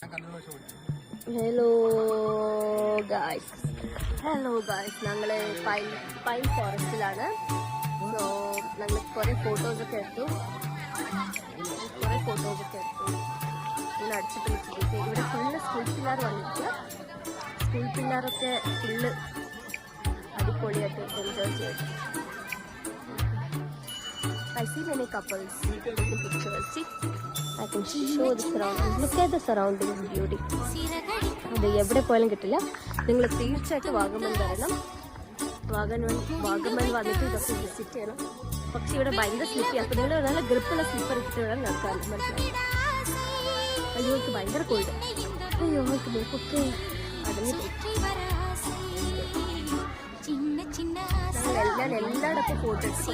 Hello guys, ഞങ്ങൾ pine ഫോറസ്റ്റിലാണ്. So ഞങ്ങൾ കുറേ ഫോട്ടോസൊക്കെ എടുത്തു. ഇങ്ങനെ അടിച്ചിട്ട് വെച്ചിട്ട് ഇവിടെ ഫുള്ള് സ്കൂൾ പിള്ളേർ വന്നിട്ട് സ്കൂൾ പിള്ളേരൊക്കെ ഫുള്ള് അടിപൊളിയായിട്ട് എൻജോയ് ചെയ്തു. I see many couples taking pictures. See, I can show the surroundings. Look at the surroundings, beauty. അത് എവിടെ പോയാലും കിട്ടില്ല. നിങ്ങൾ തീർച്ചയായിട്ടും വാഗമൺ വരണം. വാഗമൺ വന്നിട്ട് ഇതൊക്കെ വിസിറ്റ് ചെയ്യണം. പക്ഷേ ഇവിടെ ഭയങ്കര സ്ലിപ്പി. അപ്പോൾ നിങ്ങൾ നല്ല ഗ്രിപ്പുള്ള സ്ലിപ്പർ ഇട്ടിട്ട് വേണം നടക്കാൻ. മനസ്സിലായി? അയ്യോ, എനിക്ക് ഭയങ്കര കോൾഡ്. അയ്യോ, എനിക്ക് മൂക്കൊക്കെ അടഞ്ഞു പോയി. എല്ലായിടത്തും ഫോട്ടോ എടുത്തു.